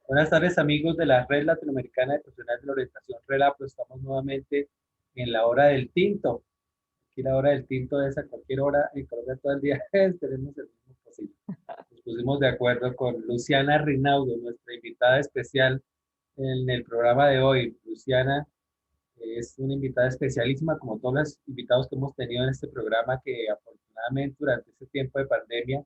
Buenas tardes amigos de la Red Latinoamericana de Profesionales de la Orientación RELAPRO. Estamos nuevamente en la hora del tinto. Aquí la hora del tinto es a cualquier hora, en Colombia todo el día tenemos el mismo posible. Nos pusimos de acuerdo con Luciana Rinaudo, nuestra invitada especial en el programa de hoy. Luciana es una invitada especialísima, como todos los invitados que hemos tenido en este programa, que afortunadamente durante este tiempo de pandemia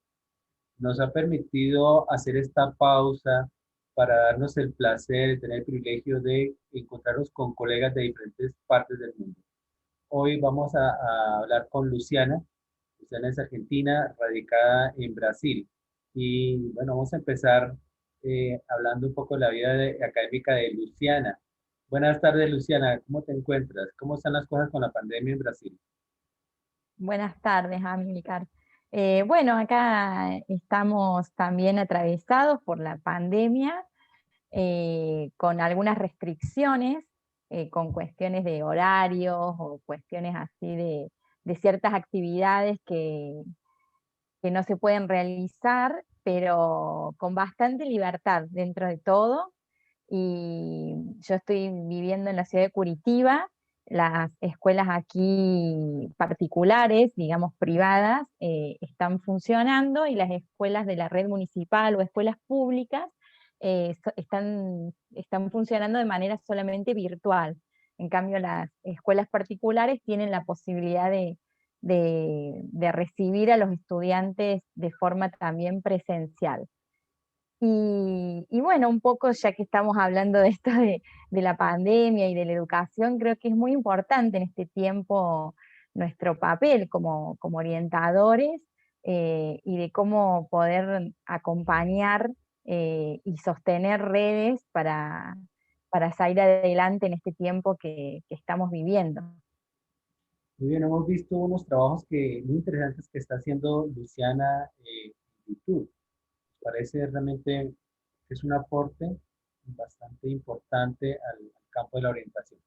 nos ha permitido hacer esta pausa para darnos el placer, de tener el privilegio de encontrarnos con colegas de diferentes partes del mundo. Hoy vamos a hablar con Luciana. Luciana es argentina, radicada en Brasil. Y bueno, vamos a empezar hablando un poco de la vida académica de Luciana. Buenas tardes, Luciana. ¿Cómo te encuentras? ¿Cómo están las cosas con la pandemia en Brasil? Buenas tardes, Amílcar. Bueno, acá estamos también atravesados por la pandemia, con algunas restricciones, con cuestiones de horarios o cuestiones así de ciertas actividades que no se pueden realizar, pero con bastante libertad dentro de todo. Y yo estoy viviendo en la ciudad de Curitiba. Las escuelas aquí particulares, digamos privadas, están funcionando, y las escuelas de la red municipal o escuelas públicas están funcionando de manera solamente virtual. En cambio, las escuelas particulares tienen la posibilidad de recibir a los estudiantes de forma también presencial. Y bueno, un poco ya que estamos hablando de esto de la pandemia y de la educación, creo que es muy importante en este tiempo nuestro papel como orientadores, y de cómo poder acompañar y sostener redes para salir adelante en este tiempo que estamos viviendo. Muy bien, hemos visto unos trabajos muy interesantes que está haciendo Luciana en YouTube. Parece realmente que es un aporte bastante importante al campo de la orientación.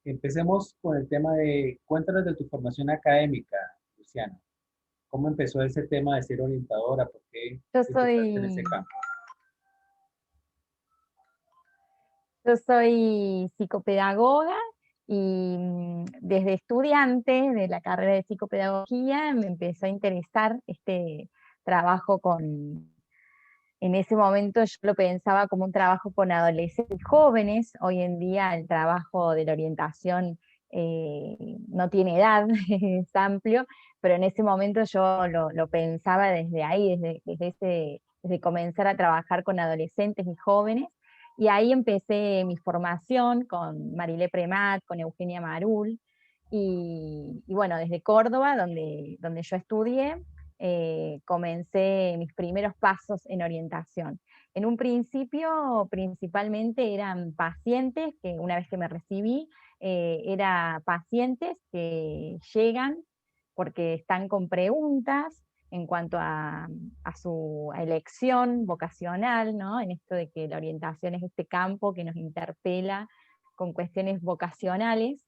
Empecemos con el tema de, cuéntanos de tu formación académica, Luciana. ¿Cómo empezó ese tema de ser orientadora? ¿Por qué Yo te enfocaste en ese soy, campo? yo soy psicopedagoga, y desde estudiante de la carrera de psicopedagogía me empezó a interesar este trabajo en ese momento yo lo pensaba como un trabajo con adolescentes y jóvenes. Hoy en día el trabajo de la orientación no tiene edad, es amplio, pero en ese momento yo lo pensaba desde ahí, desde comenzar a trabajar con adolescentes y jóvenes. Y ahí empecé mi formación con Marilé Premat, con Eugenia Marul, y bueno, desde Córdoba, donde yo estudié, comencé mis primeros pasos en orientación. En un principio, principalmente eran pacientes que una vez que me recibí, era pacientes que llegan porque están con preguntas en cuanto a su elección vocacional, ¿no? En esto de que la orientación es este campo que nos interpela con cuestiones vocacionales.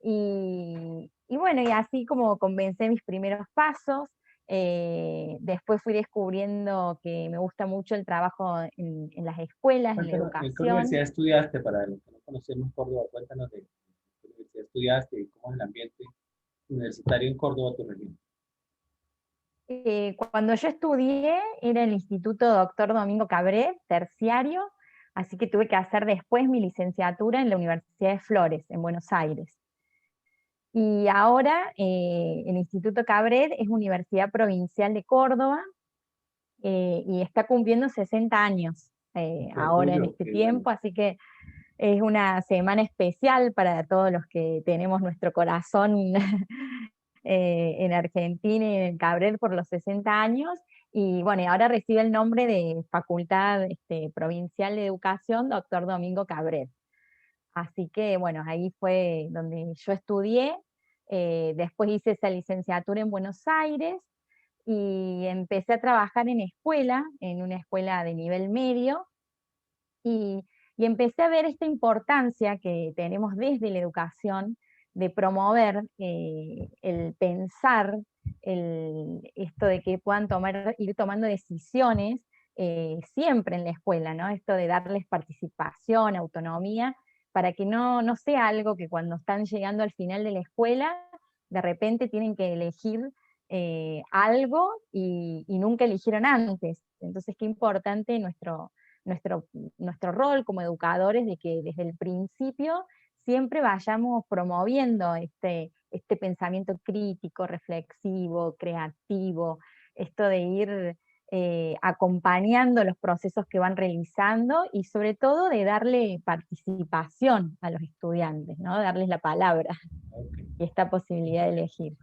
Y bueno, y así como comencé mis primeros pasos. Después fui descubriendo que me gusta mucho el trabajo en las escuelas, en la Cuéntanos, ¿en qué educación. universidad estudiaste? Para los que no conocemos Córdoba, cuéntanos de qué universidad estudiaste y cómo es el ambiente universitario en Córdoba, tu región. Cuando yo estudié era el Instituto Doctor Domingo Cabret, terciario, así que tuve que hacer después mi licenciatura en la Universidad de Flores, en Buenos Aires. Y ahora el Instituto Cabret es Universidad Provincial de Córdoba, y está cumpliendo 60 años Qué ahora en orgullo, este qué bueno. tiempo, así que es una semana especial para todos los que tenemos nuestro corazón en Argentina y en Cabrera por los 60 años. Y bueno, y ahora recibe el nombre de Facultad Provincial de Educación, Doctor Domingo Cabret. Así que bueno, ahí fue donde yo estudié. Después hice esa licenciatura en Buenos Aires y empecé a trabajar en una escuela de nivel medio, y, y empecé a ver esta importancia que tenemos desde la educación de promover el pensar, esto de que puedan ir tomando decisiones siempre en la escuela, ¿no? Esto de darles participación, autonomía, para que no sea algo que cuando están llegando al final de la escuela, de repente tienen que elegir algo y nunca eligieron antes. Entonces, qué importante nuestro, nuestro rol como educadores de que desde el principio siempre vayamos promoviendo este pensamiento crítico, reflexivo, creativo, esto de ir acompañando los procesos que van realizando y sobre todo de darle participación a los estudiantes, ¿no? Darles la palabra Ok. y esta posibilidad de elegir.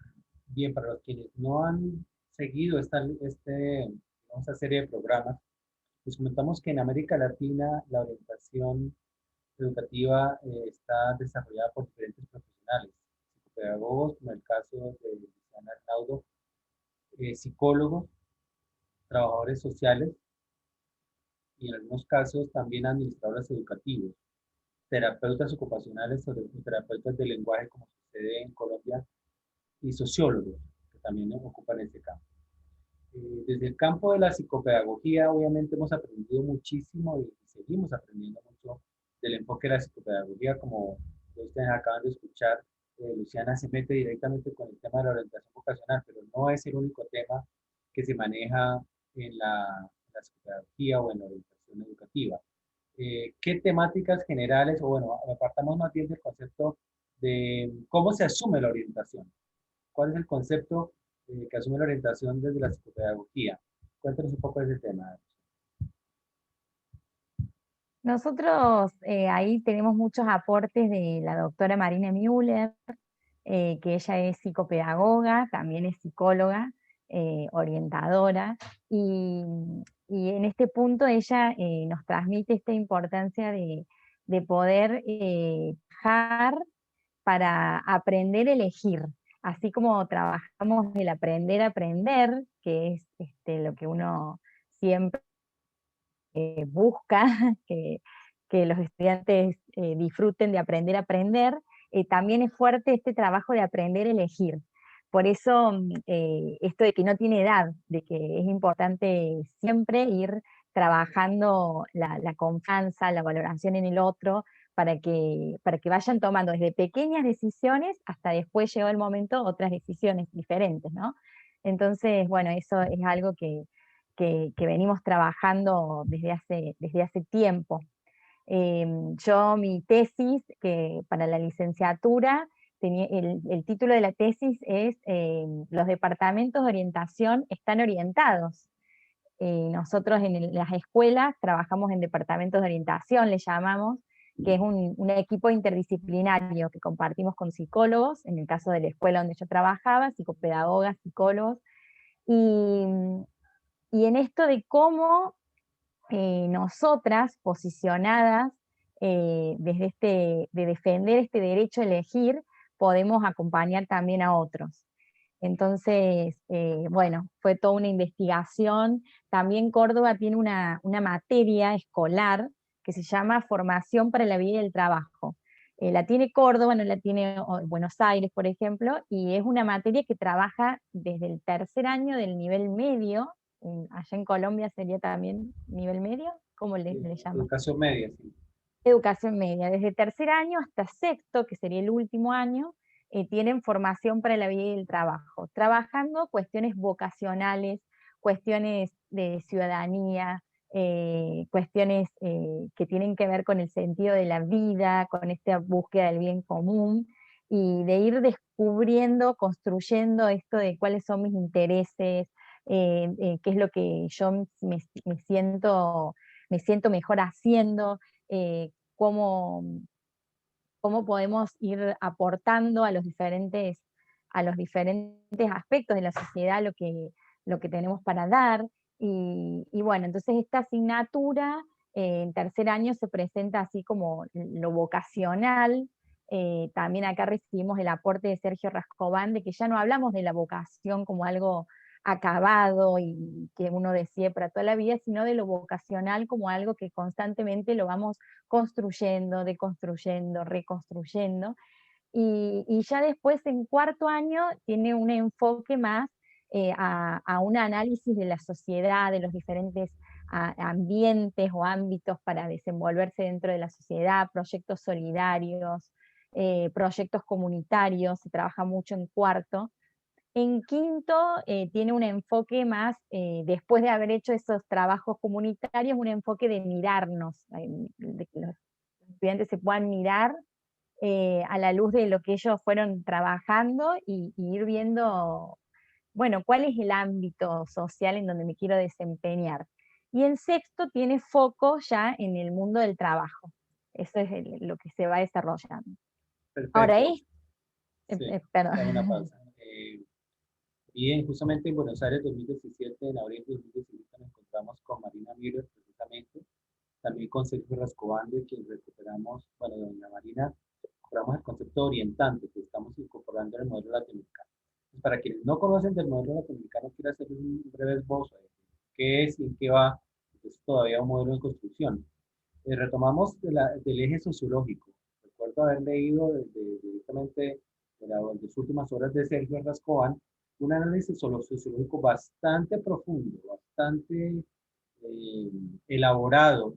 Bien, para los quienes no han seguido esta serie de programas, les comentamos que en América Latina la orientación educativa está desarrollada por diferentes profesionales, psicopedagogos, como el caso de Luciana Arnaudo, psicólogos, trabajadores sociales y en algunos casos también administradores educativos, terapeutas ocupacionales o terapeutas de lenguaje, como sucede en Colombia, y sociólogos, que también ocupan este campo. Desde el campo de la psicopedagogía, obviamente hemos aprendido muchísimo y seguimos aprendiendo mucho del enfoque de la psicopedagogía, como ustedes acaban de escuchar. Luciana se mete directamente con el tema de la orientación vocacional, pero no es el único tema que se maneja en la psicopedagogía o en la orientación educativa. ¿Qué temáticas generales, o bueno, apartamos más bien del concepto de cómo se asume la orientación? ¿Cuál es el concepto que asume la orientación desde la psicopedagogía? Cuéntanos un poco de ese tema. Nosotros ahí tenemos muchos aportes de la doctora Marina Müller, que ella es psicopedagoga, también es psicóloga, orientadora, y, y en este punto ella nos transmite esta importancia de poder trabajar para aprender a elegir, así como trabajamos el aprender a aprender, que es lo que uno siempre busca, que los estudiantes disfruten de aprender a aprender, también es fuerte este trabajo de aprender a elegir. Por eso, esto de que no tiene edad, de que es importante siempre ir trabajando la confianza, la valoración en el otro, para que vayan tomando desde pequeñas decisiones hasta después llegó el momento otras decisiones diferentes, ¿no? Entonces, bueno, eso es algo que venimos trabajando desde hace tiempo. Yo mi tesis, que para la licenciatura, el título de la tesis es Los departamentos de orientación están orientados. Nosotros las escuelas trabajamos en departamentos de orientación, le llamamos, que es un equipo interdisciplinario que compartimos con psicólogos, en el caso de la escuela donde yo trabajaba, psicopedagogas, psicólogos, y, y en esto de cómo nosotras, posicionadas desde de defender este derecho a elegir, podemos acompañar también a otros. Entonces, bueno, fue toda una investigación. También Córdoba tiene una materia escolar que se llama Formación para la Vida y el Trabajo. La tiene Córdoba, no la tiene Buenos Aires, por ejemplo, y es una materia que trabaja desde el tercer año del nivel medio. Allá en Colombia sería también nivel medio, ¿cómo le llaman? Educación media, sí. Educación media, desde tercer año hasta sexto, que sería el último año, tienen formación para la vida y el trabajo, trabajando cuestiones vocacionales, cuestiones de ciudadanía, cuestiones que tienen que ver con el sentido de la vida, con esta búsqueda del bien común, y de ir descubriendo, construyendo esto de cuáles son mis intereses, qué es lo que yo me siento mejor haciendo, cómo, cómo podemos ir aportando a los diferentes aspectos de la sociedad lo que tenemos para dar. Y bueno, entonces esta asignatura en tercer año se presenta así como lo vocacional. También acá recibimos el aporte de Sergio Rascobán, de que ya no hablamos de la vocación como algo acabado y que uno decide para toda la vida, sino de lo vocacional como algo que constantemente lo vamos construyendo, deconstruyendo, reconstruyendo. Y ya después en cuarto año tiene un enfoque más a un análisis de la sociedad, de los diferentes ambientes o ámbitos para desenvolverse dentro de la sociedad, proyectos solidarios, proyectos comunitarios, se trabaja mucho en cuarto. En quinto, tiene un enfoque más, después de haber hecho esos trabajos comunitarios, un enfoque de mirarnos, de que los estudiantes se puedan mirar a la luz de lo que ellos fueron trabajando y ir viendo, bueno, cuál es el ámbito social en donde me quiero desempeñar. Y en sexto tiene foco ya en el mundo del trabajo. Eso es lo que se va desarrollando. Ahora Perfecto. es, Sí, perdón. hago una pausa. Y justamente en Buenos Aires 2017, en abril de 2017, nos encontramos con Marina Miller, precisamente, también con Sergio Rascobande, quien recuperamos, bueno, doña Marina, recuperamos el concepto orientante que estamos incorporando en el modelo latinoamericano. Pues para quienes no conocen del modelo latinoamericano, quiero hacer un breve esbozo de qué es y en qué va. Es todavía un modelo en construcción. Retomamos del eje sociológico. Recuerdo haber leído directamente de las últimas horas de Sergio Rascobán un análisis sociológico bastante profundo, bastante eh, elaborado,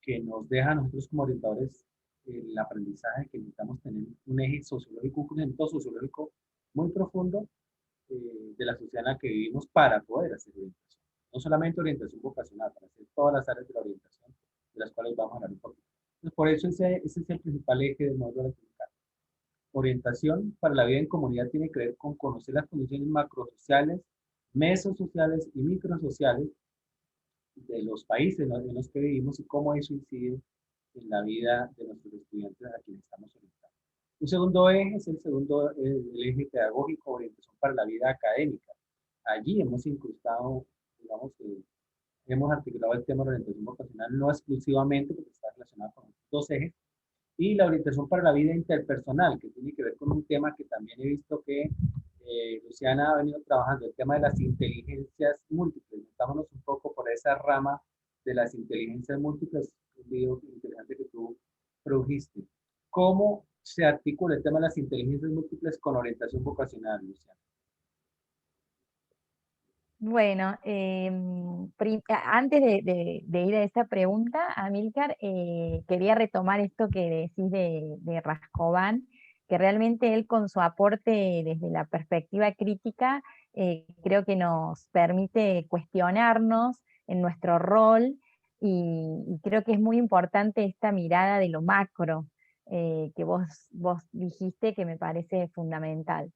que nos deja a nosotros como orientadores el aprendizaje que necesitamos tener un eje sociológico, un conjunto sociológico muy profundo de la sociedad en la que vivimos para poder hacer orientación. No solamente orientación vocacional, para hacer todas las áreas de la orientación, de las cuales vamos a hablar un poquito. Entonces, por eso ese es el principal eje del modelo latinoamericano. Orientación para la vida en comunidad tiene que ver con conocer las condiciones macrosociales, mesosociales y microsociales de los países en los que vivimos y cómo eso incide en la vida de nuestros estudiantes a quienes estamos orientando. Un segundo eje es el eje pedagógico, orientación para la vida académica. Allí hemos incrustado, digamos, hemos articulado el tema de la orientación vocacional no exclusivamente porque está relacionado con estos dos ejes, y la orientación para la vida interpersonal, que tiene que ver con un tema que también he visto que Luciana ha venido trabajando, el tema de las inteligencias múltiples. Metámonos un poco por esa rama de las inteligencias múltiples, un video interesante que tú produjiste. ¿Cómo se articula el tema de las inteligencias múltiples con orientación vocacional, Luciana? Bueno, antes de ir a esa pregunta, Amílcar, quería retomar esto que decís de Rascobán, que realmente él con su aporte desde la perspectiva crítica, creo que nos permite cuestionarnos en nuestro rol y creo que es muy importante esta mirada de lo macro que vos dijiste que me parece fundamental.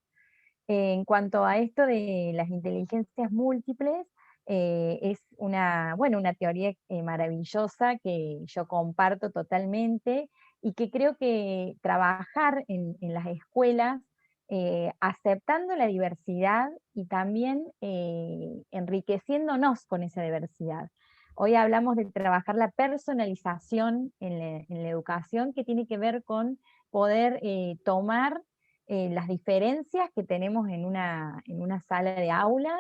En cuanto a esto de las inteligencias múltiples, es bueno, una teoría maravillosa que yo comparto totalmente y que creo que trabajar en las escuelas, aceptando la diversidad y también enriqueciéndonos con esa diversidad. Hoy hablamos de trabajar la personalización en la educación, que tiene que ver con poder tomar las diferencias que tenemos en una sala de aula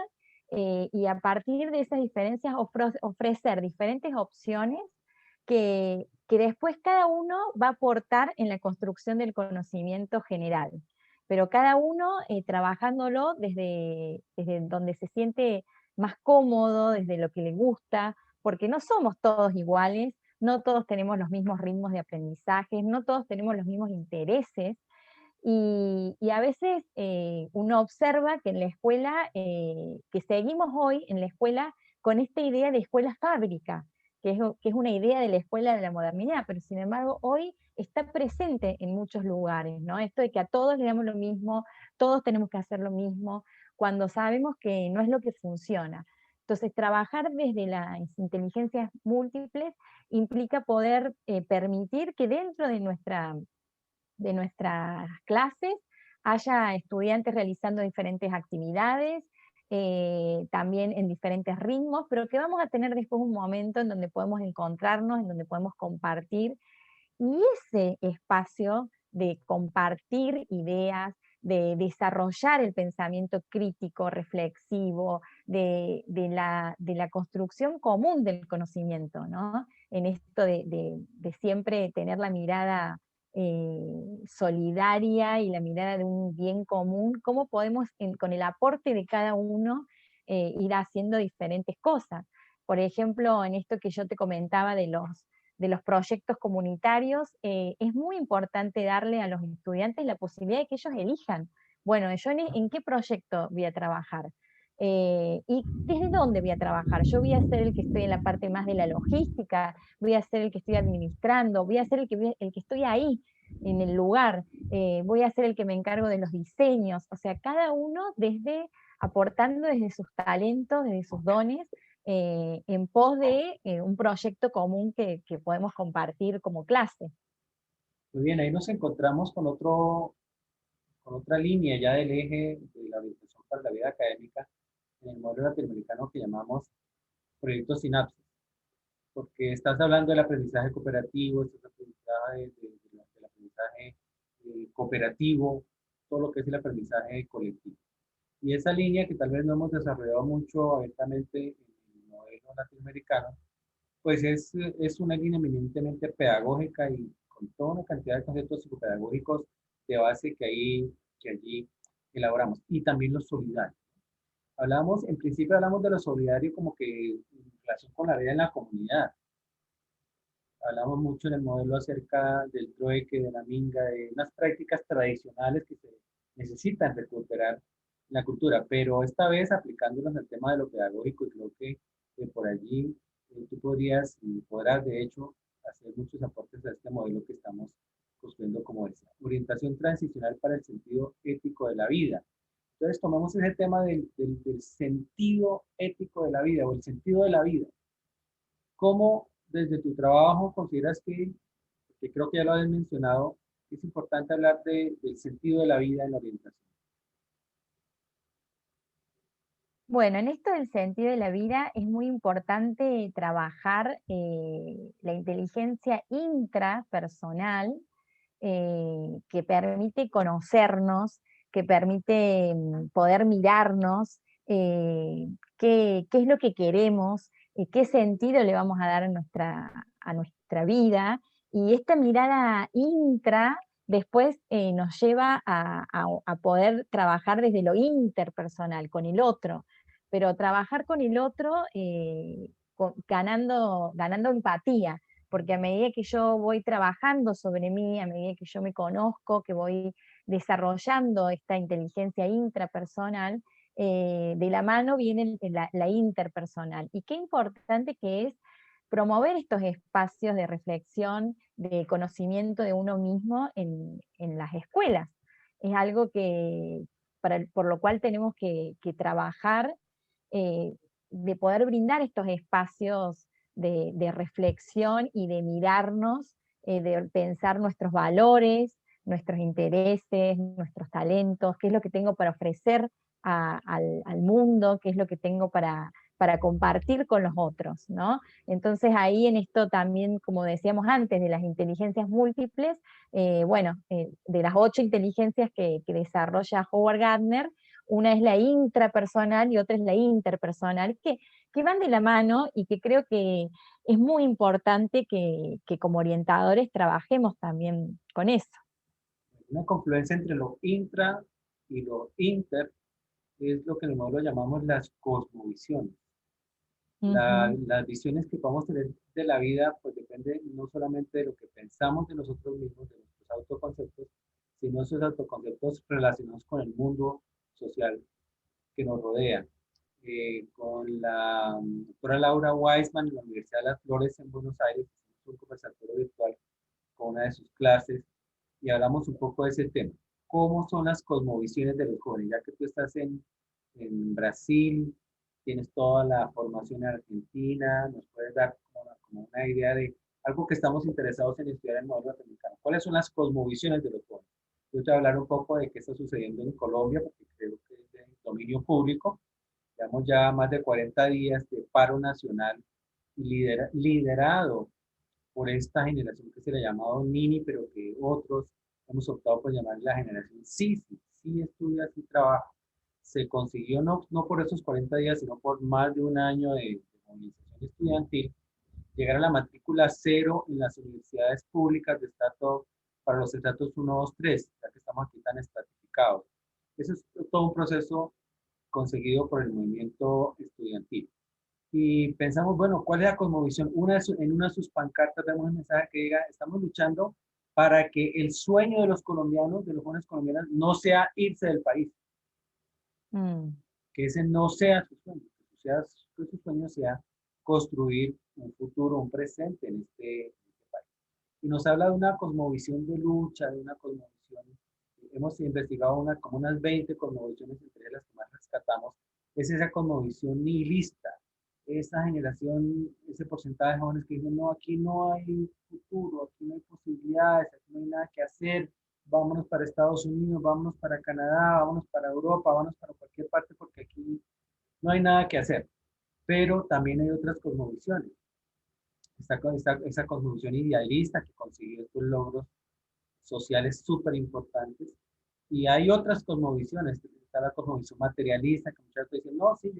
y a partir de esas diferencias ofrecer diferentes opciones que después cada uno va a aportar en la construcción del conocimiento general, pero cada uno trabajándolo desde donde se siente más cómodo, desde lo que le gusta, porque no somos todos iguales, no todos tenemos los mismos ritmos de aprendizaje, no todos tenemos los mismos intereses, y a veces uno observa que en la escuela, que seguimos hoy en la escuela con esta idea de escuela fábrica, que es una idea de la escuela de la modernidad, pero sin embargo hoy está presente en muchos lugares, ¿no? Esto de que a todos le damos lo mismo, todos tenemos que hacer lo mismo, cuando sabemos que no es lo que funciona. Entonces, trabajar desde las inteligencias múltiples implica poder permitir que dentro de nuestras clases haya estudiantes realizando diferentes actividades, también en diferentes ritmos, pero que vamos a tener después un momento en donde podemos encontrarnos, en donde podemos compartir. Y ese espacio de compartir ideas, de desarrollar el pensamiento crítico, reflexivo, de la construcción común del conocimiento, ¿no? En esto de siempre tener la mirada solidaria y la mirada de un bien común, cómo podemos con el aporte de cada uno ir haciendo diferentes cosas. Por ejemplo, en esto que yo te comentaba de los proyectos comunitarios, es muy importante darle a los estudiantes la posibilidad de que ellos elijan, bueno, yo en qué proyecto voy a trabajar. ¿Y desde dónde voy a trabajar? Yo voy a ser el que estoy en la parte más de la logística, voy a ser el que estoy administrando, voy a ser el que estoy ahí, en el lugar, voy a ser el que me encargo de los diseños, o sea, cada uno aportando desde sus talentos, desde sus dones, en pos de un proyecto común que podemos compartir como clase. Muy bien, ahí nos encontramos con otra línea ya del eje de la orientación para la vida académica en el modelo latinoamericano que llamamos proyecto Sinapsis, porque estás hablando del aprendizaje cooperativo, estás aprendizaje del aprendizaje cooperativo, todo lo que es el aprendizaje colectivo. Y esa línea que tal vez no hemos desarrollado mucho abiertamente en el modelo latinoamericano, pues es una línea eminentemente pedagógica y con toda una cantidad de conceptos psicopedagógicos de base que allí elaboramos. Y también los solidarios. En principio hablamos de lo solidario como que en relación con la vida en la comunidad. Hablamos mucho en el modelo acerca del trueque, de la minga, de unas prácticas tradicionales que se necesitan recuperar en la cultura, pero esta vez aplicándonos al tema de lo pedagógico y creo que por allí tú podrías y podrás de hecho hacer muchos aportes a este modelo que estamos construyendo como esa orientación transicional para el sentido ético de la vida. Entonces tomamos ese tema del sentido ético de la vida o el sentido de la vida. ¿Cómo desde tu trabajo consideras que creo que ya lo habías mencionado, es importante hablar del sentido de la vida en la orientación? Bueno, en esto del sentido de la vida es muy importante trabajar la inteligencia intrapersonal que permite conocernos, que permite poder mirarnos, qué es lo que queremos, qué sentido le vamos a dar a nuestra vida. Y esta mirada intra después nos lleva a poder trabajar desde lo interpersonal, con el otro, pero trabajar con el otro ganando empatía, porque a medida que yo voy trabajando sobre mí, a medida que yo me conozco, que voy desarrollando esta inteligencia intrapersonal, de la mano viene la interpersonal. Y qué importante que es promover estos espacios de reflexión, de conocimiento de uno mismo en las escuelas. Es algo por lo cual tenemos que trabajar, de poder brindar estos espacios de reflexión y de mirarnos, de pensar nuestros valores, nuestros intereses, nuestros talentos, qué es lo que tengo para ofrecer al mundo, qué es lo que tengo para compartir con los otros, ¿no? Entonces ahí en esto también, como decíamos antes, de las inteligencias múltiples, bueno, de las 8 inteligencias que desarrolla Howard Gardner, una es la intrapersonal y otra es la interpersonal, que van de la mano y que creo que es muy importante que como orientadores trabajemos también con eso. Una confluencia entre lo intra y lo inter es lo que en el modelo llamamos las cosmovisiones. Ujú. Las visiones que podamos tener de la vida, pues depende no solamente de lo que pensamos de nosotros mismos, de nuestros autoconceptos, sino esos autoconceptos relacionados con el mundo social que nos rodea. Con la doctora Laura Weisman en la Universidad de las Flores en Buenos Aires, hicimos un conversatorio virtual con una de sus clases y hablamos un poco de ese tema. ¿Cómo son las cosmovisiones de los jóvenes? Ya que tú estás en Brasil, tienes toda la formación en Argentina, nos puedes dar como una idea de algo que estamos interesados en estudiar en el modelo latinoamericano. ¿Cuáles son las cosmovisiones de los jóvenes? Yo te voy a hablar un poco de qué está sucediendo en Colombia, porque creo que es de dominio público. Llevamos ya más de 40 días de paro nacional liderado por esta generación que se le ha llamado Nini, pero que otros hemos optado por llamar la generación sí, sí, sí estudia, sí trabaja. Se consiguió no por esos 40 días, sino por más de un año de movilización estudiantil, llegar a la matrícula cero en las universidades públicas de Estado para los estratos 1, 2, 3, ya que estamos aquí tan estratificados. Eso es todo un proceso conseguido por el movimiento estudiantil. Y pensamos, bueno, ¿cuál es la cosmovisión? En una de sus pancartas vemos un mensaje que diga, estamos luchando para que el sueño de los colombianos, de los jóvenes colombianos, no sea irse del país, Mm. que ese no sea su sueño, que su sueño sea construir un futuro, un presente en este país. Y nos habla de una cosmovisión de lucha, de una cosmovisión, hemos investigado como unas 20 cosmovisiones, entre las que más rescatamos, es esa cosmovisión nihilista, esa generación, ese porcentaje de jóvenes que dicen, no, aquí no hay futuro, aquí no hay posibilidades, aquí no hay nada que hacer, vámonos para Estados Unidos, vámonos para Canadá, vámonos para Europa, vámonos para cualquier parte porque aquí no hay nada que hacer. Pero también hay otras cosmovisiones. Esa cosmovisión idealista que consiguió estos logros sociales súper importantes. Y hay otras cosmovisiones. Está la cosmovisión materialista, que muchas veces dicen, no, sí,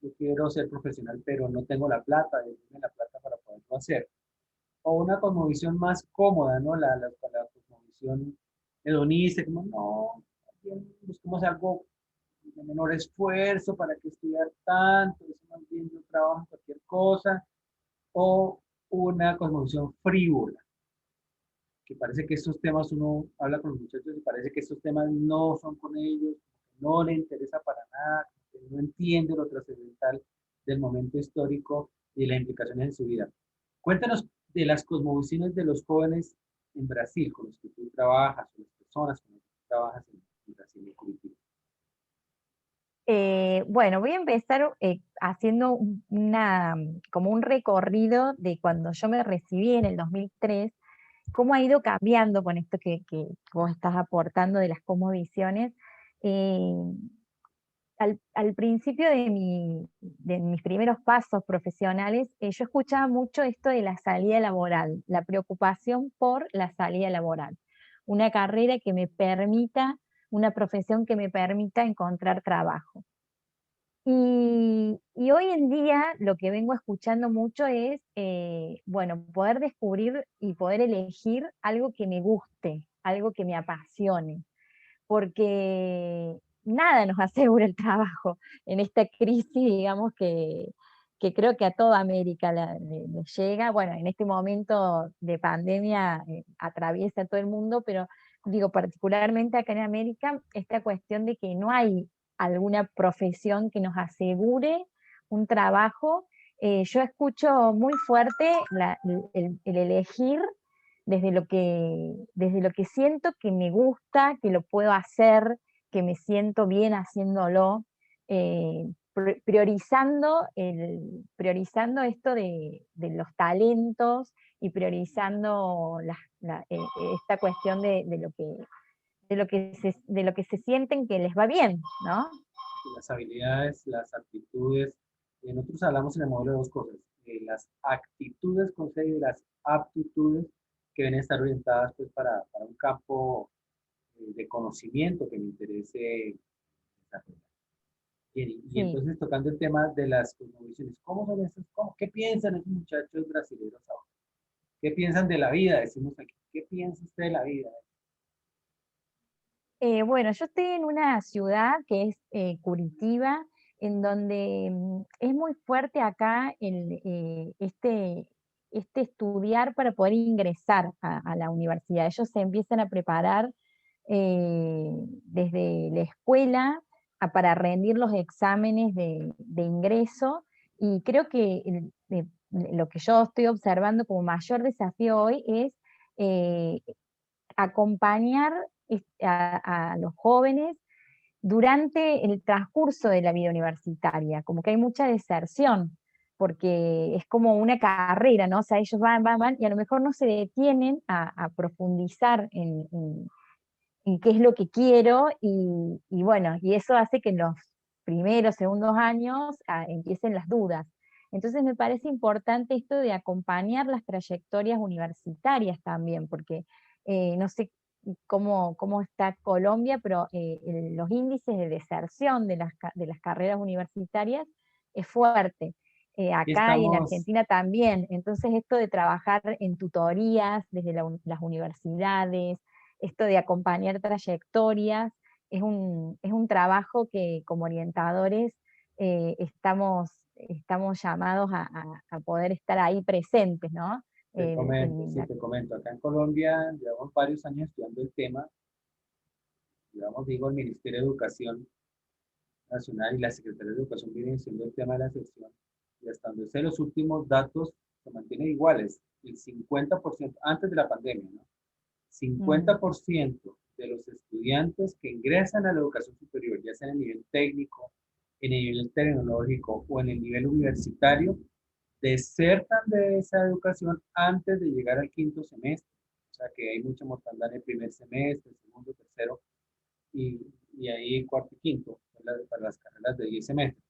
yo quiero ser profesional, pero no tengo la plata, denme la plata para poderlo hacer. O una cosmovisión más cómoda, ¿no? La cosmovisión hedonista, como, no, bien, buscamos algo de menor esfuerzo, para que estudiar tanto, eso más bien yo trabajo en cualquier cosa. O una cosmovisión frívola, que parece que estos temas, uno habla con los muchachos y parece que estos temas no son con ellos, no le interesa para nada, no entiende lo trascendental del momento histórico y las implicaciones en su vida. Cuéntanos de las cosmovisiones de los jóvenes en Brasil, con los que tú trabajas, o las personas con las que tú trabajas en Brasil, en Curitiba. Bueno, voy a empezar haciendo como un recorrido de cuando yo me recibí en el 2003, cómo ha ido cambiando con esto que vos estás aportando de las cosmovisiones. Eh, al principio de mis primeros pasos profesionales, yo escuchaba mucho esto de la salida laboral, la preocupación por la salida laboral. Una carrera que me permita, una profesión que me permita encontrar trabajo. Y hoy en día lo que vengo escuchando mucho es, bueno, poder descubrir y poder elegir algo que me guste, algo que me apasione, porque nada nos asegura el trabajo en esta crisis, digamos, que creo que a toda América le llega. Bueno, en este momento de pandemia atraviesa todo el mundo, pero digo, particularmente acá en América, esta cuestión de que no hay alguna profesión que nos asegure un trabajo. Yo escucho muy fuerte el elegir desde lo que siento que me gusta, que lo puedo hacer, que me siento bien haciéndolo, priorizando esto de los talentos y priorizando esta cuestión de lo que se sienten que les va bien, ¿no? Las habilidades, las actitudes. Nosotros hablamos en el modelo de dos cosas, las actitudes con C y las aptitudes que deben estar orientadas pues, para un campo de conocimiento que me interese desarrollar. Y Sí. entonces tocando el tema de las cosmovisiones, ¿cómo son esas? ¿Qué piensan esos muchachos brasileños ahora? ¿Qué piensan de la vida? Decimos aquí, ¿qué piensa usted de la vida? Bueno, yo estoy en una ciudad que es Curitiba, en donde es muy fuerte acá este estudiar para poder ingresar a la universidad. Ellos se empiezan a preparar desde la escuela para rendir los exámenes de ingreso, y creo que lo que yo estoy observando como mayor desafío hoy es eh, acompañar a los jóvenes durante el transcurso de la vida universitaria, como que hay mucha deserción, porque es como una carrera, ¿no? O sea, ellos van, y a lo mejor no se detienen a profundizar en qué es lo que quiero, y bueno, y eso hace que en los primeros, segundos años empiecen las dudas. Entonces me parece importante esto de acompañar las trayectorias universitarias también, porque no sé cómo está Colombia, pero los índices de deserción de las carreras universitarias es fuerte. Aquí acá y en estamos, Argentina también. Entonces esto de trabajar en tutorías desde las universidades, esto de acompañar trayectorias, es un trabajo que como orientadores estamos llamados a poder estar ahí presentes, ¿no? te comento, En sí, te comento, acá en Colombia llevamos varios años estudiando el tema, digamos, digo, el Ministerio de Educación Nacional y la Secretaría de Educación vienen siendo el tema de la sección, y hasta donde sé los últimos datos se mantienen iguales, el 50% antes de la pandemia, ¿no? mm, 50% de los estudiantes que ingresan a la educación superior, ya sea en el nivel técnico, en el nivel tecnológico o en el nivel universitario, desertan de esa educación antes de llegar al quinto semestre. O sea que hay mucha mortandad en el primer semestre, segundo, tercero y, y ahí cuarto y quinto para las carreras de 10 semestres.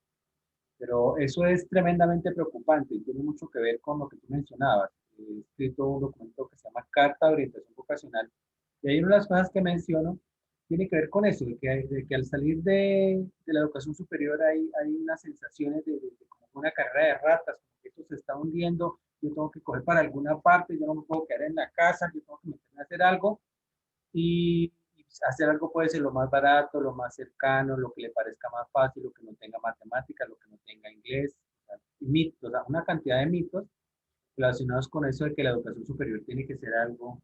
Pero eso es tremendamente preocupante y tiene mucho que ver con lo que tú mencionabas. He escrito un documento que se llama Carta de Orientación Vocacional y ahí una de las cosas que menciono tiene que ver con eso, de que al salir de la educación superior hay unas sensaciones de como una carrera de ratas, como que esto se está hundiendo, yo tengo que coger para alguna parte, yo no me puedo quedar en la casa, yo tengo que meterme a hacer algo y hacer algo puede ser lo más barato, lo más cercano, lo que le parezca más fácil, lo que no tenga matemáticas, lo que no tenga inglés, o sea, mitos, o sea, una cantidad de mitos relacionados con eso de que la educación superior tiene que ser algo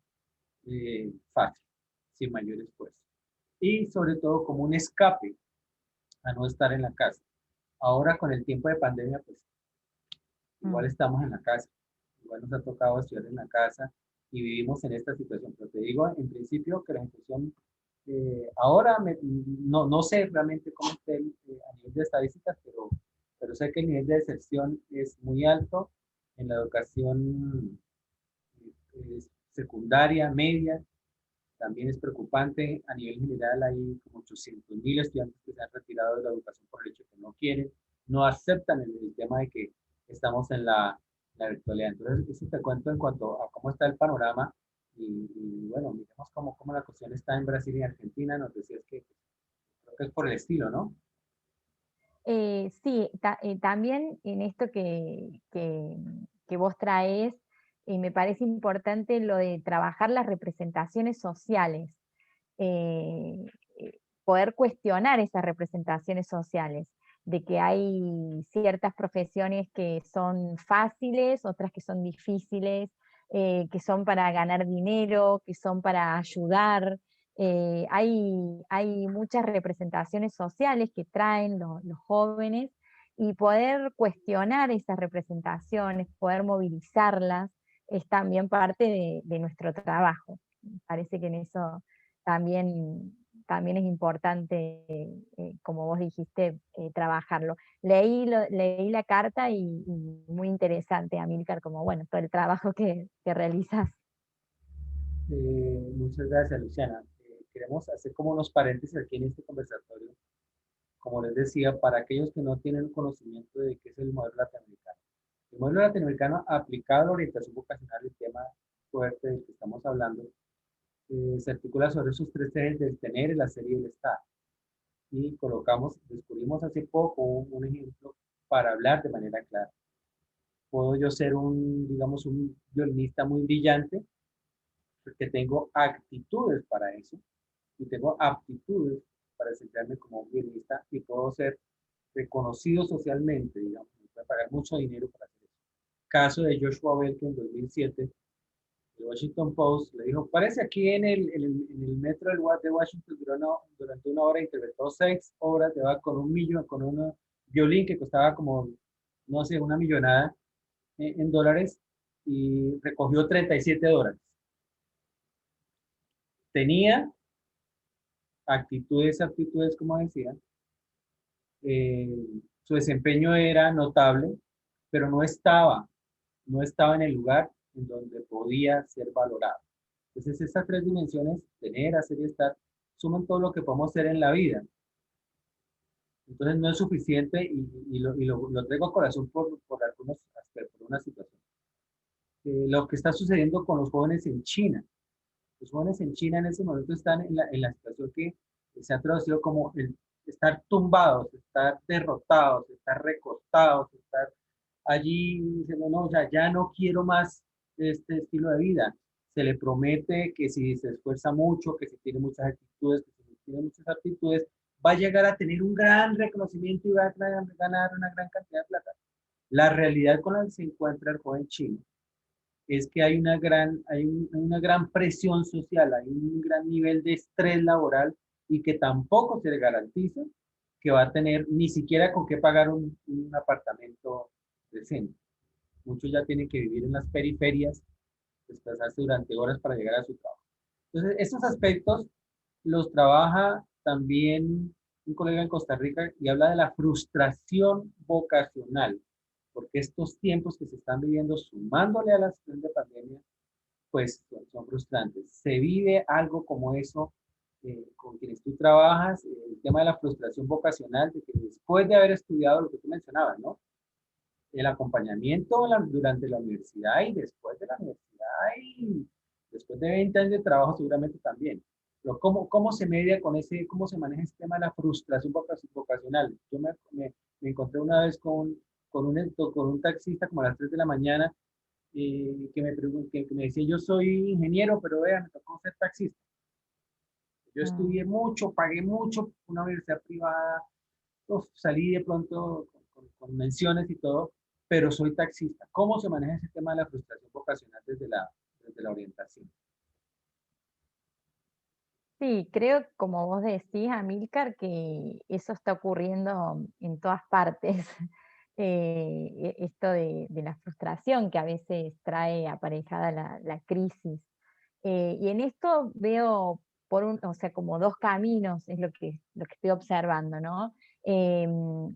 fácil, sin mayor esfuerzo. Y sobre todo como un escape a no estar en la casa. Ahora con el tiempo de pandemia, pues igual mm. estamos en la casa, igual nos ha tocado estudiar en la casa y vivimos en esta situación. Pero te digo, en principio, que la institución, ahora no sé realmente cómo esté a nivel de estadísticas, pero sé que el nivel de deserción es muy alto en la educación secundaria, media, también es preocupante. A nivel general hay como 800.000 estudiantes que se han retirado de la educación por el hecho que no quieren, no aceptan el tema de que estamos en la virtualidad. Entonces, eso te cuento en cuanto a cómo está el panorama y bueno, miremos cómo la cuestión está en Brasil y Argentina. Nos decías que creo que es por el estilo, ¿no? Sí, también en esto que vos traes, me parece importante lo de trabajar las representaciones sociales, eh, poder cuestionar esas representaciones sociales, de que hay ciertas profesiones que son fáciles, otras que son difíciles, que son para ganar dinero, que son para ayudar. Hay muchas representaciones sociales que traen los jóvenes y poder cuestionar esas representaciones, poder movilizarlas, es también parte de nuestro trabajo. Parece que en eso también es importante, como vos dijiste, trabajarlo. Leí la carta y muy interesante, Amílcar, como bueno, todo el trabajo que realizas. Muchas gracias, Luciana. Queremos hacer como unos paréntesis aquí en este conversatorio, como les decía, para aquellos que no tienen conocimiento de qué es el modelo latinoamericano. El modelo latinoamericano aplicado a la orientación vocacional, el tema fuerte del que estamos hablando, se articula sobre esos tres ejes del tener, el hacer y el estar. Y descubrimos hace poco un ejemplo para hablar de manera clara. Puedo yo ser digamos, un violinista muy brillante, porque tengo actitudes para eso y tengo aptitudes para desempeñarme como un violinista y puedo ser reconocido socialmente, digamos, me puede pagar mucho dinero para hacer eso. Caso de Joshua Bell, que en 2007 el Washington Post le dijo, parece aquí en el metro de Washington durante una hora, interpretó 6 horas, con un millón, con un violín que costaba como, no sé, una millonada en dólares y recogió $37. Tenía aptitudes, como decía, eh, su desempeño era notable, pero no estaba en el lugar en donde podía ser valorado. Entonces, estas tres dimensiones, tener, hacer y estar, suman todo lo que podemos ser en la vida. Entonces, no es suficiente y lo traigo a corazón por algunos aspectos, por una situación. Lo que está sucediendo con los jóvenes en China. Los jóvenes en China en ese momento están en la situación que se ha traducido como el estar tumbados, estar derrotados, estar recostados, estar allí dice, no, no, o sea, ya no quiero más este estilo de vida. Se le promete que si se esfuerza mucho, que si tiene muchas actitudes, que si tiene muchas aptitudes, va a llegar a tener un gran reconocimiento y va a ganar una gran cantidad de plata. La realidad con la que se encuentra el joven chino es que una gran presión social, hay un gran nivel de estrés laboral y que tampoco se le garantiza que va a tener ni siquiera con qué pagar un apartamento decente. Muchos ya tienen que vivir en las periferias, desplazarse durante horas para llegar a su trabajo. Entonces, estos aspectos los trabaja también un colega en Costa Rica y habla de la frustración vocacional, porque estos tiempos que se están viviendo sumándole a la situación de pandemia, pues son frustrantes. Se vive algo como eso con quienes tú trabajas, el tema de la frustración vocacional, de que después de haber estudiado lo que tú mencionabas, ¿no? El acompañamiento durante la universidad y después de la universidad y después de 20 años de trabajo seguramente también. Pero ¿cómo se media con ese, cómo se maneja ese tema de la frustración vocacional? Yo me encontré una vez con un taxista como a las 3 de la mañana que me decía, yo soy ingeniero, pero vean, me tocó ser taxista. Yo Mm. estudié mucho, pagué mucho, una universidad privada, salí de pronto con menciones y todo, pero soy taxista. ¿Cómo se maneja ese tema de la frustración vocacional desde la orientación? Sí, creo, como vos decís, Amílcar, que eso está ocurriendo en todas partes. Esto de la frustración que a veces trae aparejada la crisis. Y en esto veo o sea, como dos caminos, es lo que estoy observando, ¿no?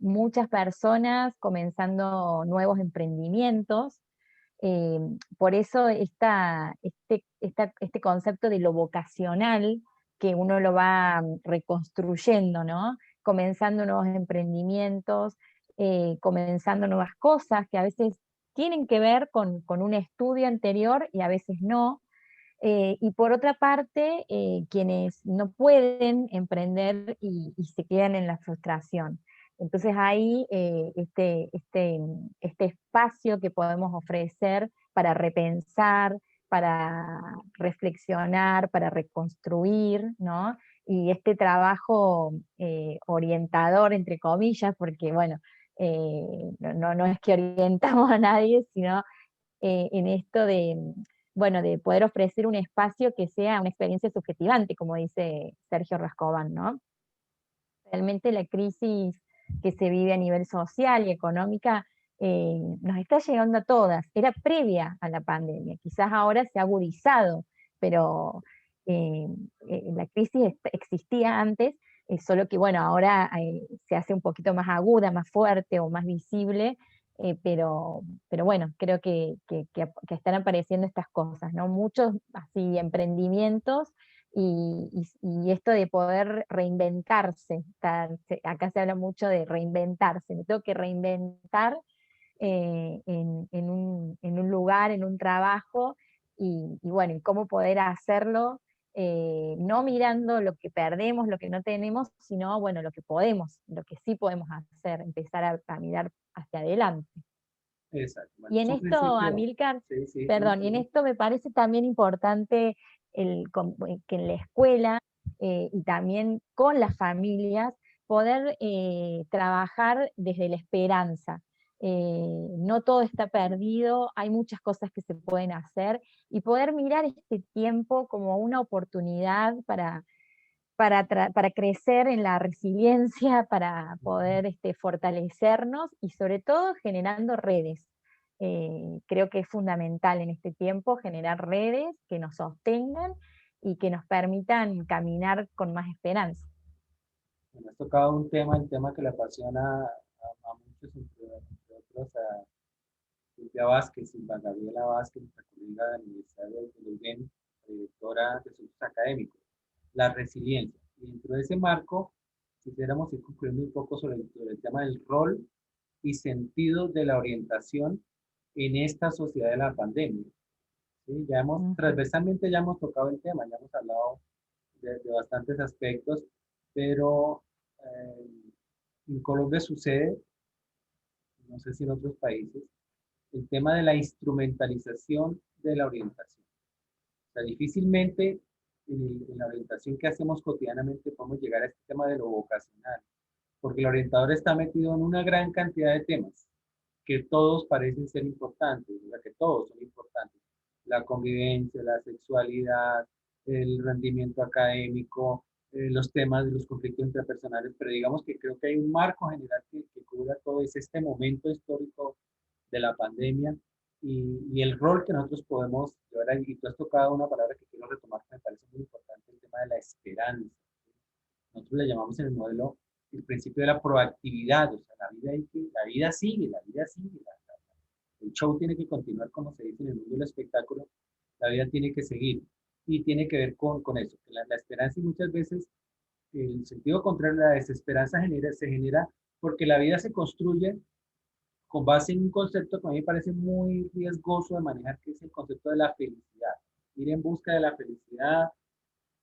Muchas personas comenzando nuevos emprendimientos. eh, por eso este concepto de lo vocacional, que uno lo va reconstruyendo, ¿no? Comenzando nuevos emprendimientos, comenzando nuevas cosas que a veces tienen que ver con un estudio anterior y a veces no. Y por otra parte, quienes no pueden emprender y se quedan en la frustración. Entonces ahí este espacio que podemos ofrecer para repensar, para reflexionar, para reconstruir, ¿no? Y este trabajo orientador, entre comillas, porque bueno, no es que orientamos a nadie, sino en esto bueno, de poder ofrecer un espacio que sea una experiencia subjetivante, como dice Sergio Rascovan, ¿no? Realmente la crisis que se vive a nivel social y económica nos está llegando a todas. Era previa a la pandemia, quizás ahora se ha agudizado, pero eh, la crisis existía antes, solo que bueno, ahora se hace un poquito más aguda, más fuerte o más visible, pero bueno, creo que están apareciendo estas cosas, ¿no? Muchos así emprendimientos y esto de poder reinventarse. Acá se habla mucho de reinventarse, me tengo que reinventar en un lugar, en un trabajo, y bueno, y cómo poder hacerlo, no mirando lo que perdemos, lo que no tenemos, sino bueno, lo que podemos, lo que sí podemos hacer, empezar a mirar hacia adelante. Exacto. Bueno, Y es en un esto, principio. Amílcar, Sí, sí, sí, perdón, y en perdón. esto me parece también importante que en la escuela y también con las familias poder trabajar desde la esperanza. No todo está perdido, hay muchas cosas que se pueden hacer y poder mirar este tiempo como una oportunidad para crecer en la resiliencia, para poder fortalecernos y sobre todo generando redes. Creo que es fundamental en este tiempo generar redes que nos sostengan y que nos permitan caminar con más esperanza. Bueno, has tocado un tema, el tema que le apasiona a muchos, entre otros a Silvia Vázquez, Silvia Gabriela Vázquez, nuestra colega de la Universidad de Leuven, directora de Asuntos Académicos, la resiliencia. Y dentro de ese marco, quisiéramos ir concluyendo un poco sobre el tema del rol y sentido de la orientación en esta sociedad de la pandemia. ¿Sí? Ujú. Transversalmente ya hemos tocado el tema, ya hemos hablado de bastantes aspectos, pero en Colombia sucede, no sé si en otros países, el tema de la instrumentalización de la orientación. O sea, difícilmente en la orientación que hacemos cotidianamente podemos llegar a este tema de lo vocacional, porque el orientador está metido en una gran cantidad de temas que todos parecen ser importantes, o sea, que todos son importantes. La convivencia, la sexualidad, el rendimiento académico, los temas de los conflictos interpersonales, pero digamos que creo que hay un marco general que cubra todo, es este momento histórico de la pandemia y el rol que nosotros podemos llevar ahí. Y tú has tocado una palabra que quiero retomar que me parece muy importante, el tema de la esperanza. Nosotros le llamamos en el modelo el principio de la proactividad, o sea, la vida sigue, la vida sigue, el show tiene que continuar, como se dice en el mundo del espectáculo, la vida tiene que seguir y tiene que ver con eso, que la esperanza y muchas veces el sentido contrario, la desesperanza se genera porque la vida se construye con base en un concepto que a mí me parece muy riesgoso de manejar, que es el concepto de la felicidad. Ir en busca de la felicidad,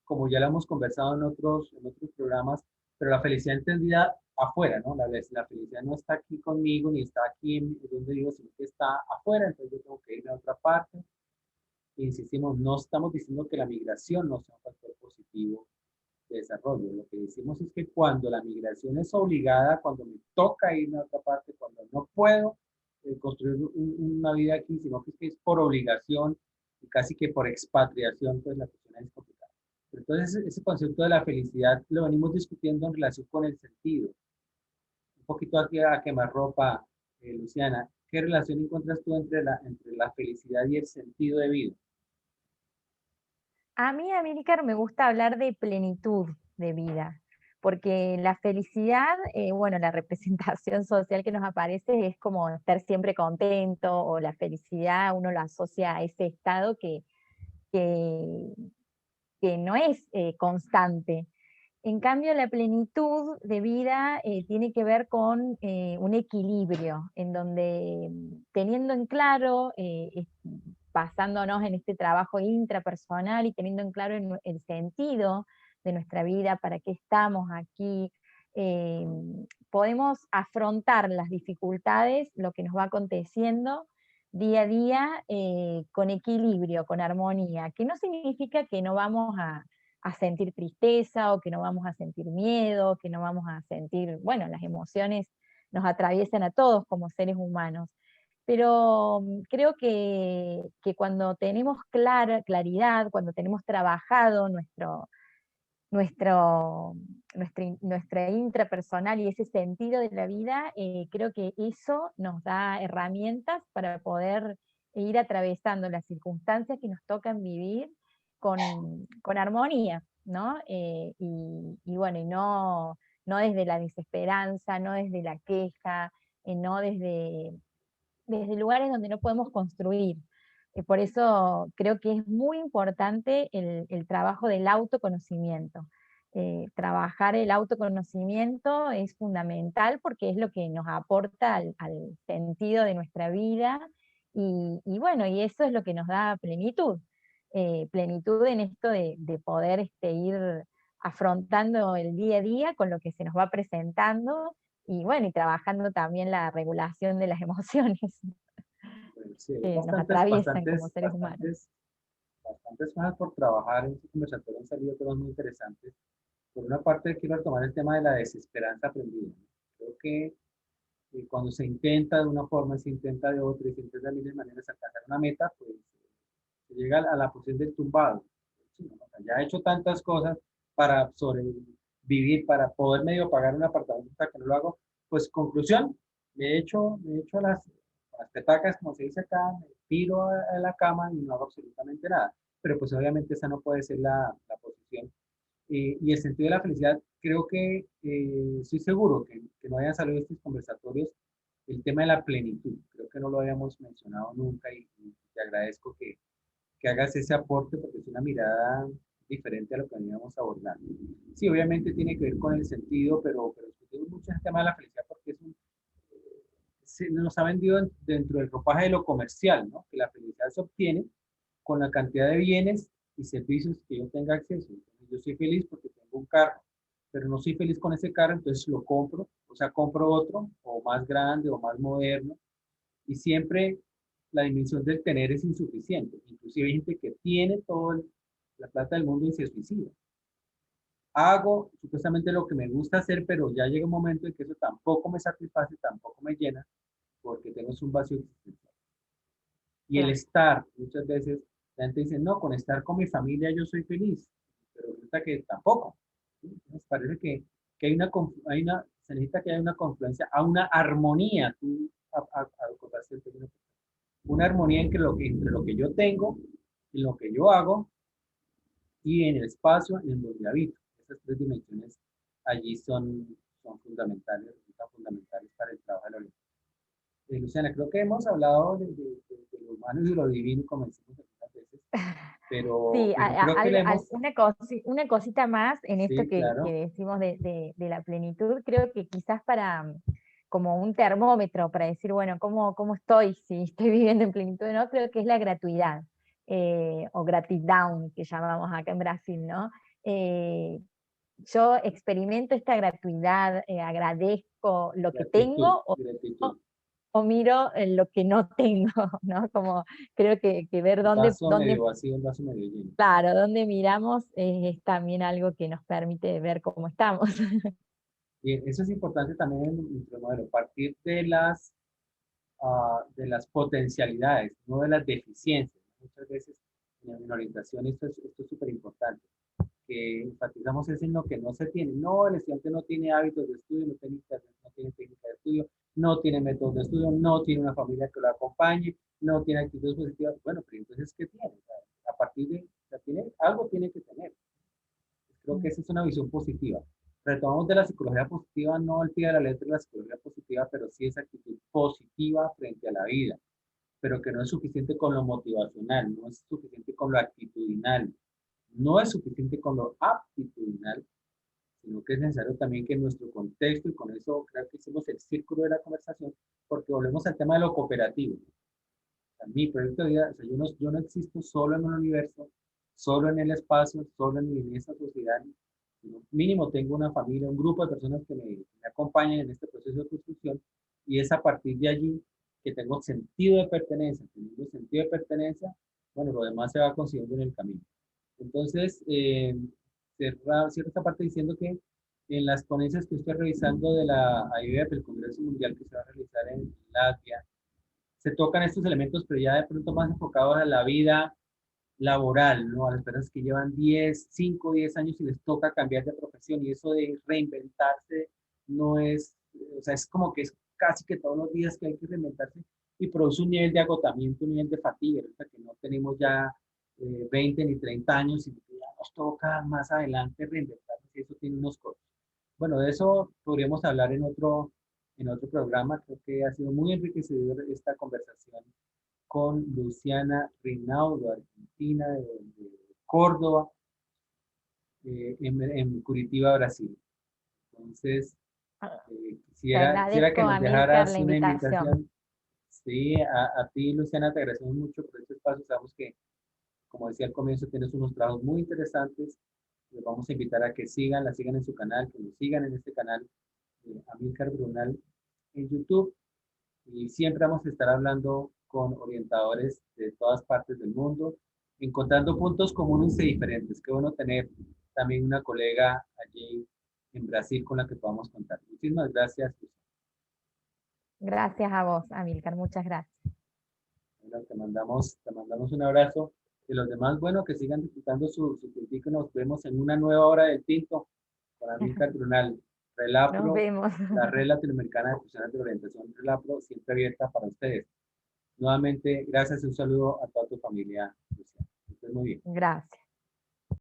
como ya lo hemos conversado en otros programas, pero la felicidad entendida afuera, ¿no? La felicidad no está aquí conmigo, ni está aquí en donde vivo, sino que está afuera, entonces yo tengo que irme a otra parte. Insistimos, no estamos diciendo que la migración no sea un factor positivo de desarrollo. Lo que decimos es que cuando la migración es obligada, cuando me toca irme a otra parte, cuando no puedo construir una vida aquí, sino que es por obligación y casi que por expatriación, pues la cuestión es complicada. Entonces, ese concepto de la felicidad lo venimos discutiendo en relación con el sentido. Un poquito aquí a quemarropa, Luciana, ¿qué relación encuentras tú entre la felicidad y el sentido de vida? A mí, Amílcar, me gusta hablar de plenitud de vida, porque la felicidad, bueno, la representación social que nos aparece es como estar siempre contento, o la felicidad uno lo asocia a ese estado que, que no es constante. En cambio, la plenitud de vida tiene que ver con un equilibrio, en donde teniendo en claro, basándonos en este trabajo intrapersonal y teniendo en claro el sentido de nuestra vida, para qué estamos aquí, eh, podemos afrontar las dificultades, lo que nos va aconteciendo día a día, con equilibrio, con armonía, que no significa que no vamos a sentir tristeza, o que no vamos a sentir miedo, que no vamos a sentir, bueno, las emociones nos atraviesan a todos como seres humanos. Pero creo que cuando tenemos claridad, cuando tenemos trabajado nuestra intrapersonal y ese sentido de la vida, creo que eso nos da herramientas para poder ir atravesando las circunstancias que nos tocan vivir con armonía, ¿no? Y bueno, y no desde la desesperanza, no desde la queja, no desde lugares donde no podemos construir. Por eso creo que es muy importante el trabajo del autoconocimiento. Trabajar el autoconocimiento es fundamental, porque es lo que nos aporta al sentido de nuestra vida, y bueno, y eso es lo que nos da plenitud. Plenitud en esto de poder ir afrontando el día a día con lo que se nos va presentando, y bueno, y trabajando también la regulación de las emociones Bueno, sí, hay que nos atraviesan como seres humanos. bastantes cosas por trabajar en este conversatorio, han salido temas muy interesantes. Por una parte, quiero retomar el tema de la desesperanza aprendida, ¿no? Creo que cuando se intenta de una forma, se intenta de otra, y se intenta de miles de maneras alcanzar una meta, pues se llega a la posición del tumbado. Sí, ¿no? O sea, ya he hecho tantas cosas para sobrevivir, para poder medio pagar un apartamento, hasta que no lo hago. Pues conclusión, me he hecho las petacas, como se dice acá, me tiro a la cama y no hago absolutamente nada. Pero pues obviamente esa no puede ser la posición. Y el sentido de la felicidad, creo que estoy seguro que no hayan salido estos conversatorios el tema de la plenitud. Creo que no lo habíamos mencionado nunca y te agradezco que hagas ese aporte porque es una mirada diferente a lo que veníamos abordando. Sí, obviamente tiene que ver con el sentido, pero discutimos mucho el tema de la felicidad porque se nos ha vendido dentro del ropaje de lo comercial, ¿no? Que la felicidad se obtiene con la cantidad de bienes y servicios que yo tenga acceso. Entonces, yo soy feliz porque tengo un carro, pero no soy feliz con ese carro, entonces lo compro, o sea, compro otro, o más grande, o más moderno, y siempre la dimensión del tener es insuficiente. Inclusive hay gente que tiene toda la plata del mundo y se suicida. Hago supuestamente lo que me gusta hacer, pero ya llega un momento en que eso tampoco me satisface, tampoco me llena, porque tengo un vacío existencial. Y el Claro. estar, muchas veces la gente dice, no, con estar con mi familia yo soy feliz, pero resulta que tampoco. ¿Sí? Entonces parece que se necesita que haya una confluencia, a una armonía, tú acotaste el término, una armonía entre lo que yo tengo, y lo que yo hago, y en el espacio en donde habito. Esas tres dimensiones allí son fundamentales, resultan fundamentales para el trabajo de la orientación. Luciana, creo que hemos hablado de lo humano y de lo divino, como decimos algunas veces, Sí, pero creo que le hemos, una cosita más en esto sí, que claro, decimos de la plenitud, creo que quizás para como un termómetro para decir, bueno, ¿cómo estoy? Si estoy viviendo en plenitud o no, creo que es la gratuidad, o gratitude, que llamamos acá en Brasil, ¿no? Eh, yo experimento esta gratuidad, agradezco lo que gratitud, tengo gratitud. o miro lo que no tengo, ¿no? Como creo que ver El vaso dónde, medio vacío, el vaso medio lleno. claro, dónde miramos es también algo que nos permite ver cómo estamos. Y eso es importante también en nuestro modelo, partir de las potencialidades, no de las deficiencias. Muchas veces en orientación esto es súper importante, que enfatizamos es en lo que no se tiene. No, el estudiante no tiene hábitos de estudio, no tiene internet, no tiene técnica de estudio, no tiene métodos de estudio, no tiene una familia que lo acompañe, no tiene actitudes positivas. Bueno, pero entonces, ¿qué tiene? O sea, a partir de, o sea, algo tiene que tener. Creo que esa es una visión positiva. Retomamos de la psicología positiva, no al pie de la letra de la psicología positiva, pero sí esa actitud positiva frente a la vida, pero que no es suficiente con lo motivacional, no es suficiente con lo actitudinal, no es suficiente con lo aptitudinal, sino que es necesario también que en nuestro contexto, y con eso creo que hicimos el círculo de la conversación, porque volvemos al tema de lo cooperativo. O sea, mi proyecto de vida, o sea, yo no existo solo en un universo, solo en el espacio, solo en esa sociedad, sino mínimo tengo una familia, un grupo de personas que me acompañan en este proceso de construcción, y es a partir de allí que tengo sentido de pertenencia. Teniendo sentido de pertenencia, bueno, lo demás se va consiguiendo en el camino. Entonces, cierro esta parte diciendo que en las ponencias que estoy revisando de la AIBF, el Congreso Mundial que se va a realizar en Latvia, se tocan estos elementos, pero ya de pronto más enfocados a la vida laboral, ¿no? A las personas que llevan 10, 5, 10 años y les toca cambiar de profesión, y eso de reinventarse no es, o sea, es como que es casi que todos los días que hay que reinventarse, y produce un nivel de agotamiento, un nivel de fatiga, o sea, que no tenemos ya 20 ni 30 años y ya nos toca más adelante reinventarnos, y eso tiene unos costos. Bueno, de eso podríamos hablar en otro programa. Creo que ha sido muy enriquecedor esta conversación con Luciana Rinaudo, argentina, de Córdoba, en Curitiba, Brasil. Entonces, Te quisiera agradezco, que nos Amílcar, dejaras la una invitación. invitación. Sí, a ti, Luciana, te agradecemos mucho por este espacio. Sabemos que, como decía al comienzo, tienes unos trabajos muy interesantes. Les vamos a invitar a que la sigan en su canal, que nos sigan en este canal, Amílcar Brunal, en YouTube. Y siempre vamos a estar hablando con orientadores de todas partes del mundo, encontrando puntos comunes y diferentes. Qué bueno tener también una colega allí en Brasil con la que podamos contar. Muchísimas gracias, Luciana. Gracias a vos, Amílcar, muchas gracias. Bueno, te mandamos un abrazo. Y los demás, bueno, que sigan disfrutando su tiempito. Nos vemos en una nueva hora del tinto con Amílcar Brunal. Nos Relapro, vemos. la red latinoamericana de profesionales de orientación Relapro, siempre abierta para ustedes. Nuevamente, gracias y un saludo a toda tu familia, Luciana. Que estés muy bien. Gracias.